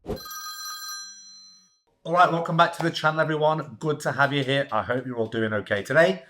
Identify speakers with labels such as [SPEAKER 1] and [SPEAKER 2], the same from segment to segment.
[SPEAKER 1] All right, welcome back to the channel, everyone. Good to have you here. I hope you're all doing okay. Today,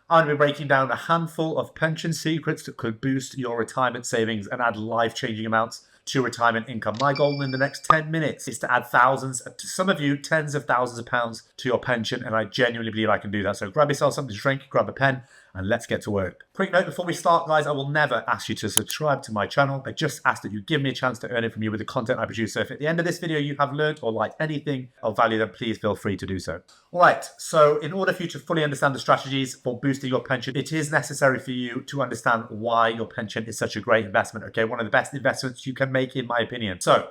[SPEAKER 1] I'm going to be breaking down a handful of pension secrets that could boost your retirement savings and add life-changing amounts to your retirement income. My goal in the next 10 minutes is to add thousands, to some of you, tens of thousands of pounds to your pension, and I genuinely believe I can do that. So grab yourself something to drink, grab a pen, and let's get to work. Quick note before we start, guys, I will never ask you to subscribe to my channel. I just ask that you give me a chance to earn it from you with the content I produce. So if at the end of this video you have learned or liked anything of value, then please feel free to do so. All right, so in order for you to fully understand the strategies for boosting your pension, it is necessary for you to understand why your pension is such a great investment, okay? One of the best investments you can make, in my opinion. So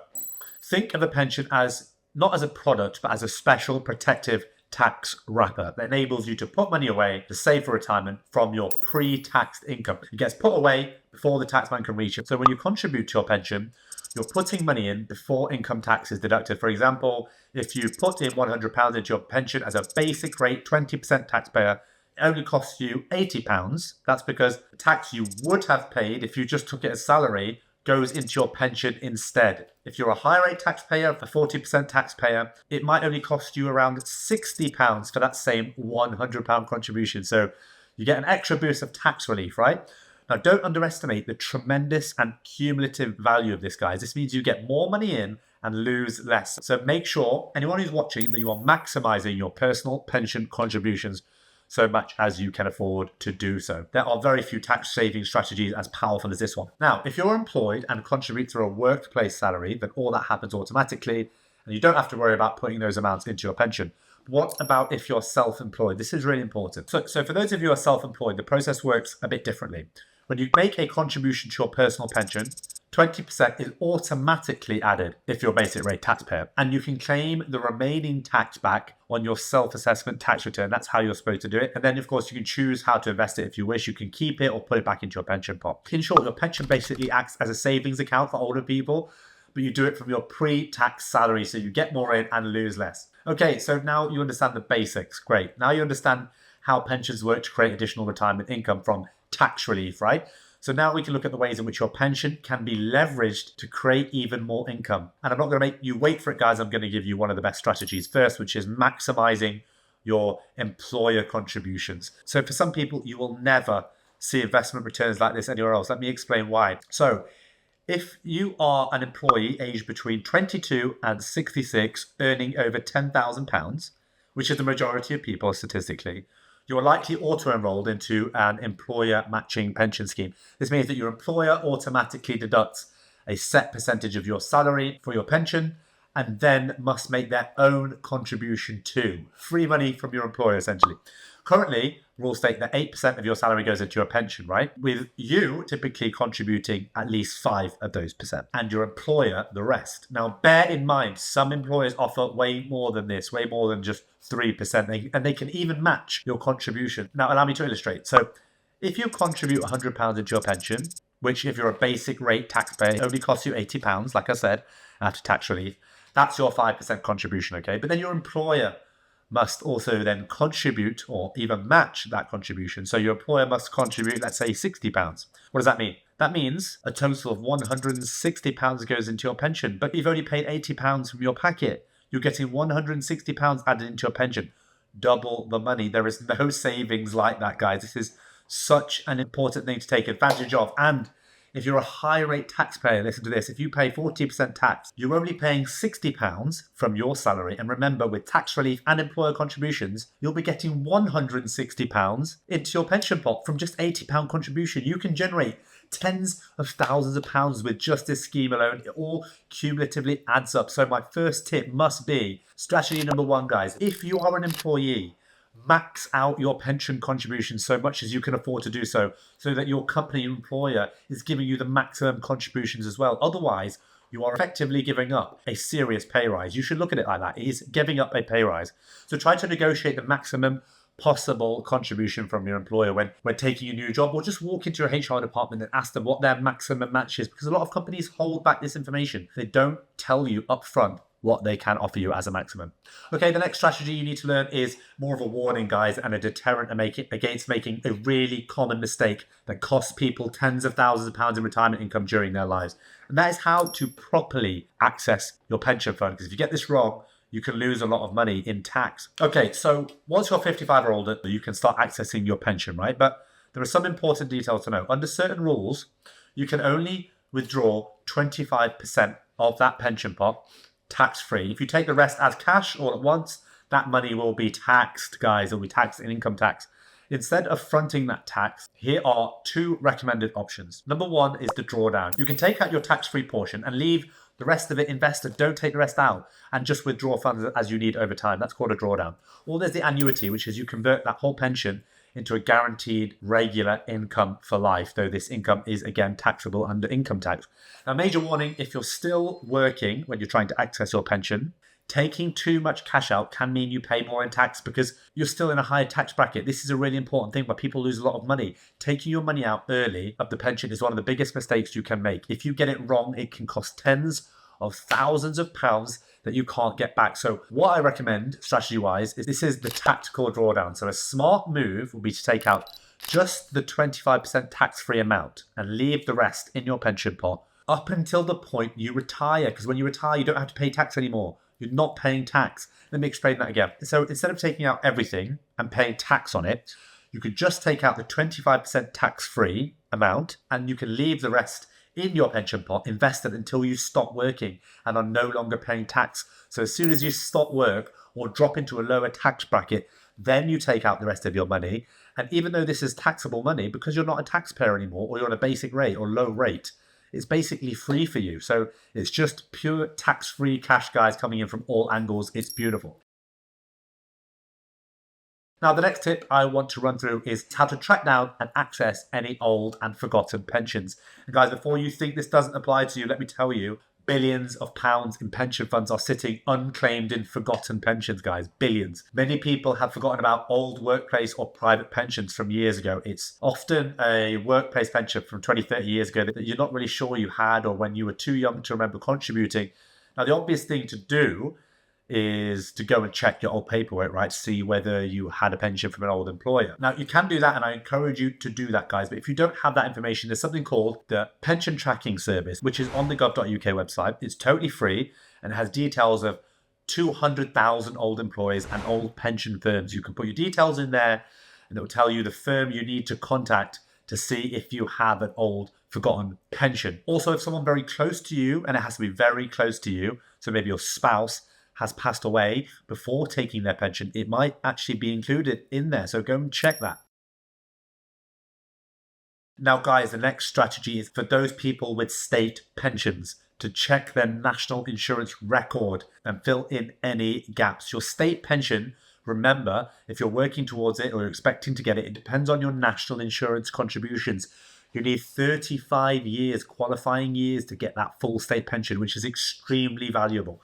[SPEAKER 1] think of a pension as not as a product, but as a special protective tax wrapper that enables you to put money away to save for retirement from your pre-taxed income. It gets put away before the taxman can reach it. So when you contribute to your pension, you're putting money in before income tax is deducted. For example, if you put in £100 into your pension as a basic rate, 20% taxpayer, it only costs you £80. That's because the tax you would have paid if you just took it as salary goes into your pension instead. If you're a high rate taxpayer, for 40% taxpayer, it might only cost you around £60 for that same £100 contribution. So you get an extra boost of tax relief, right? Now, don't underestimate the tremendous and cumulative value of this, guys. This means you get more money in and lose less. So make sure, anyone who's watching, that you are maximizing your personal pension contributions so much as you can afford to do so. There are very few tax saving strategies as powerful as this one. Now, if you're employed and contribute through a workplace salary, then all that happens automatically and you don't have to worry about putting those amounts into your pension. What about if you're self-employed? This is really important. So for those of you who are self-employed, the process works a bit differently. When you make a contribution to your personal pension, 20% is automatically added if you're a basic rate taxpayer, and you can claim the remaining tax back on your self-assessment tax return. That's how you're supposed to do it. And then, of course, you can choose how to invest it if you wish. You can keep it or put it back into your pension pot. In short, your pension basically acts as a savings account for older people, but you do it from your pre-tax salary, so you get more in and lose less. Okay, so now you understand the basics. Great. Now you understand how pensions work to create additional retirement income from tax relief, right? So now we can look at the ways in which your pension can be leveraged to create even more income. And I'm not going to make you wait for it, guys. I'm going to give you one of the best strategies first, which is maximizing your employer contributions. So for some people, you will never see investment returns like this anywhere else. Let me explain why. So if you are an employee aged between 22 and 66, earning over £10,000, which is the majority of people statistically, you're likely auto-enrolled into an employer matching pension scheme. This means that your employer automatically deducts a set percentage of your salary for your pension and then must make their own contribution too. Free money from your employer, essentially. Currently, rules state that 8% of your salary goes into your pension, right? With you typically contributing at least 5 of those percent and your employer the rest. Now, bear in mind, some employers offer way more than this, way more than just 3%, and they can even match your contribution. Now, allow me to illustrate. So if you contribute £100 into your pension, which if you're a basic rate taxpayer, only costs you £80, like I said, after tax relief, that's your 5% contribution, okay? But then your employer must also then contribute or even match that contribution. So your employer must contribute, let's say, £60. What does that mean? That means a total of £160 goes into your pension, but you've only paid £80 from your packet. You're getting £160 added into your pension. Double the money. There is no savings like that, guys. This is such an important thing to take advantage of. And if you're a high rate taxpayer, listen to this, if you pay 40% tax, you're only paying £60 from your salary. And remember, with tax relief and employer contributions, you'll be getting £160 into your pension pot from just £80 contribution. You can generate tens of thousands of pounds with just this scheme alone. It all cumulatively adds up. So my first tip must be strategy number 1, guys. If you are an employee, max out your pension contribution so much as you can afford to do so that your company employer is giving you the maximum contributions as well. Otherwise, you are effectively giving up a serious pay rise. You should look at it like that. It is giving up a pay rise. So try to negotiate the maximum possible contribution from your employer when taking a new job, or just walk into your HR department and ask them what their maximum match is, because a lot of companies hold back this information. They don't tell you up front what they can offer you as a maximum. Okay, the next strategy you need to learn is more of a warning, guys, and a deterrent against making a really common mistake that costs people tens of thousands of pounds in retirement income during their lives. And that is how to properly access your pension fund. Because if you get this wrong, you can lose a lot of money in tax. Okay, so once you're 55 or older, you can start accessing your pension, right? But there are some important details to know. Under certain rules, you can only withdraw 25% of that pension pot tax-free. If you take the rest as cash all at once, that money will be taxed, guys. It will be taxed in income tax. Instead of fronting that tax, here are two recommended options. Number one is the drawdown. You can take out your tax-free portion and leave the rest of it invested. Don't take the rest out and just withdraw funds as you need over time. That's called a drawdown. Or there's the annuity, which is you convert that whole pension into a guaranteed regular income for life, though this income is again taxable under income tax. Now, major warning, if you're still working when you're trying to access your pension, taking too much cash out can mean you pay more in tax because you're still in a higher tax bracket. This is a really important thing where people lose a lot of money. Taking your money out early of the pension is one of the biggest mistakes you can make. If you get it wrong, it can cost tens of thousands of pounds that you can't get back. So what I recommend strategy-wise is this is the tactical drawdown. So a smart move will be to take out just the 25% tax-free amount and leave the rest in your pension pot up until the point you retire. Because when you retire, you don't have to pay tax anymore. You're not paying tax. Let me explain that again. So instead of taking out everything and paying tax on it, you could just take out the 25% tax-free amount and you can leave the rest in your pension pot invested until you stop working and are no longer paying tax. So as soon as you stop work or drop into a lower tax bracket, then you take out the rest of your money. And even though this is taxable money, because you're not a taxpayer anymore, or you're on a basic rate or low rate, it's basically free for you. So it's just pure tax-free cash, guys, coming in from all angles. It's beautiful. Now, the next tip I want to run through is how to track down and access any old and forgotten pensions. And guys, before you think this doesn't apply to you, let me tell you, billions of pounds in pension funds are sitting unclaimed in forgotten pensions, guys. Billions. Many people have forgotten about old workplace or private pensions from years ago. It's often a workplace pension from 20, 30 years ago that you're not really sure you had or when you were too young to remember contributing. Now, the obvious thing to do is to go and check your old paperwork, right? See whether you had a pension from an old employer. Now, you can do that, and I encourage you to do that, guys. But if you don't have that information, there's something called the Pension Tracking Service, which is on the gov.uk website. It's totally free and it has details of 200,000 old employees and old pension firms. You can put your details in there and it will tell you the firm you need to contact to see if you have an old forgotten pension. Also, if someone very close to you, and it has to be very close to you, so maybe your spouse has passed away before taking their pension, it might actually be included in there. So go and check that. Now, guys, the next strategy is for those people with state pensions to check their national insurance record and fill in any gaps. Your state pension, remember, if you're working towards it or you're expecting to get it, it depends on your national insurance contributions. You need 35 years, qualifying years, to get that full state pension, which is extremely valuable.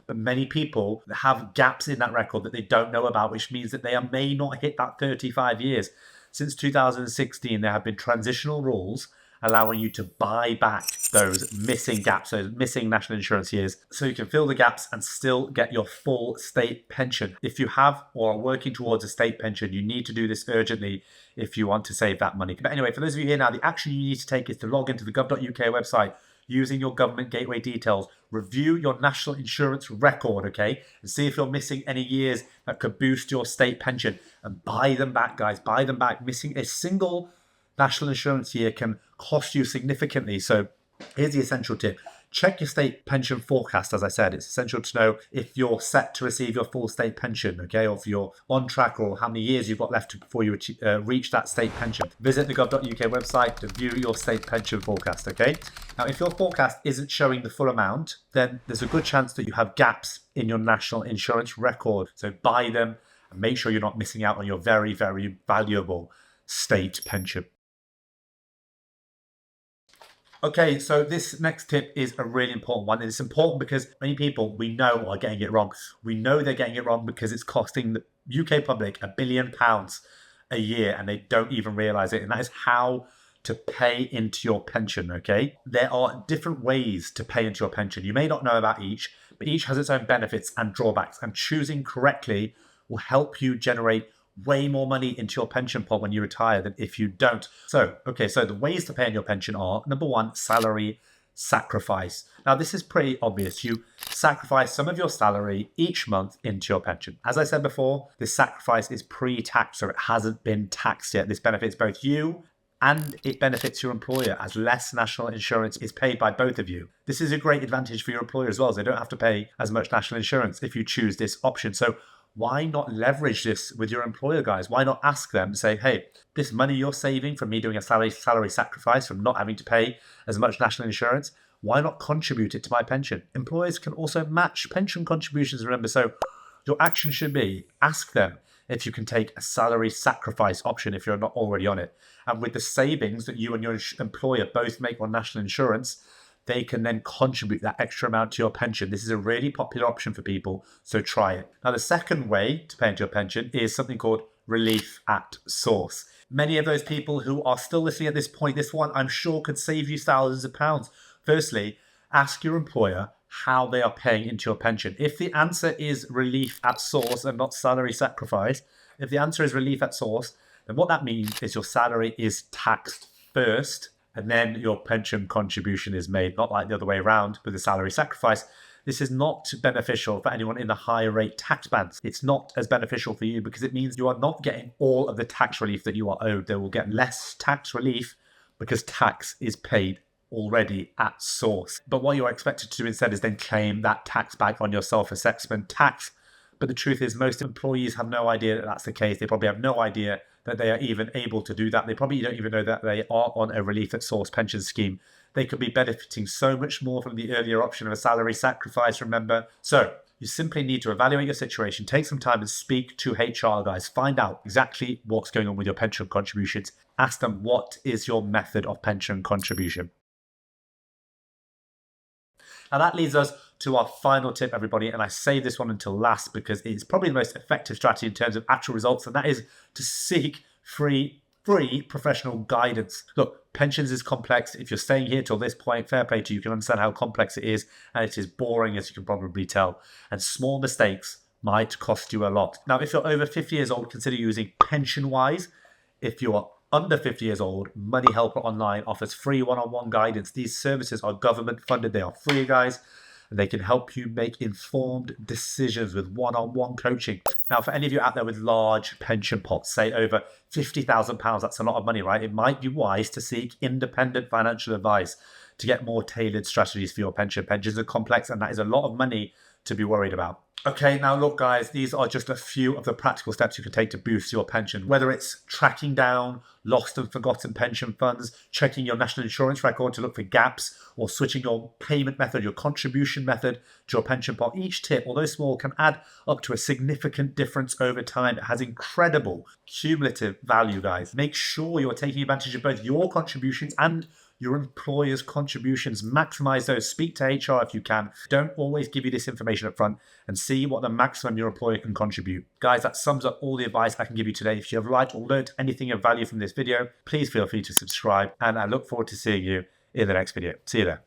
[SPEAKER 1] But many people have gaps in that record that they don't know about, which means that they may not hit that 35 years. Since 2016, there have been transitional rules allowing you to buy back those missing gaps, those missing national insurance years, so you can fill the gaps and still get your full state pension. If you have or are working towards a state pension, you need to do this urgently if you want to save that money. But anyway, for those of you here now, the action you need to take is to log into the gov.uk website using your government gateway details. Review your national insurance record, okay? And see if you're missing any years that could boost your state pension. And buy them back, guys. Buy them back. Missing a single national insurance year can cost you significantly. So here's the essential tip. Check your state pension forecast. As I said, it's essential to know if you're set to receive your full state pension, okay, or if you're on track, or how many years you've got left before you reach that state pension. Visit the gov.uk website to view your state pension forecast, okay? Now, if your forecast isn't showing the full amount, then there's a good chance that you have gaps in your national insurance record. So buy them and make sure you're not missing out on your very, very valuable state pension. Okay, so this next tip is a really important one. And it's important because many people we know are getting it wrong. We know they're getting it wrong because it's costing the UK public £1 billion a year and they don't even realise it. And that is how to pay into your pension, okay? There are different ways to pay into your pension. You may not know about each, but each has its own benefits and drawbacks, and choosing correctly will help you generate way more money into your pension pot when you retire than if you don't. So the ways to pay in your pension are, number one, salary sacrifice. Now, this is pretty obvious. You sacrifice some of your salary each month into your pension. As I said before, this sacrifice is pre-tax, so it hasn't been taxed yet. This benefits both you and it benefits your employer, as less national insurance is paid by both of you. This is a great advantage for your employer as well, as they don't have to pay as much national insurance if you choose this option. So why not leverage this with your employer, guys? Why not ask them, say, hey, this money you're saving from me doing a salary sacrifice, from not having to pay as much national insurance, why not contribute it to my pension? Employers can also match pension contributions, remember. So your action should be, ask them if you can take a salary sacrifice option if you're not already on it. And with the savings that you and your employer both make on national insurance, they can then contribute that extra amount to your pension. This is a really popular option for people, so try it. Now, the second way to pay into your pension is something called relief at source. Many of those people who are still listening at this point, this one I'm sure could save you thousands of pounds. Firstly, ask your employer how they are paying into your pension. If the answer is relief at source and not salary sacrifice, if the answer is relief at source, then what that means is your salary is taxed first and then your pension contribution is made, not like the other way around with the salary sacrifice. This is not beneficial for anyone in the high rate tax bands. It's not as beneficial for you because it means you are not getting all of the tax relief that you are owed. They will get less tax relief because tax is paid already at source. But what you're expected to do instead is then claim that tax back on your self-assessment tax. But the truth is, most employees have no idea that that's the case. They probably have no idea that they are even able to do that. They probably don't even know that they are on a relief at source pension scheme. They could be benefiting so much more from the earlier option of a salary sacrifice, remember? So you simply need to evaluate your situation, take some time and speak to HR guys. Find out exactly what's going on with your pension contributions. Ask them, what is your method of pension contribution? Now that leads us to our final tip, everybody, and I save this one until last because it's probably the most effective strategy in terms of actual results, and that is to seek free professional guidance. Look, pensions is complex. If you're staying here till this point, fair play to you, you can understand how complex it is, and it is boring, as you can probably tell, and small mistakes might cost you a lot. Now, if you're over 50 years old, consider using PensionWise. If you are under 50 years old, Money Helper Online offers free one-on-one guidance. These services are government funded. They are free, guys, and they can help you make informed decisions with one-on-one coaching. Now, for any of you out there with large pension pots, say over £50,000, that's a lot of money, right? It might be wise to seek independent financial advice to get more tailored strategies for your pension. Pensions are complex, and that is a lot of money to be worried about. Okay, now look, guys, these are just a few of the practical steps you can take to boost your pension. Whether it's tracking down lost and forgotten pension funds, checking your national insurance record to look for gaps, or switching your payment method, your contribution method to your pension pot. Each tip, although small, can add up to a significant difference over time. It has incredible cumulative value, guys. Make sure you're taking advantage of both your contributions and your employer's contributions. Maximize those. Speak to HR if you can. Don't always give you this information up front, and see what the maximum your employer can contribute. Guys, that sums up all the advice I can give you today. If you have liked or learned anything of value from this video, please feel free to subscribe, and I look forward to seeing you in the next video. See you there.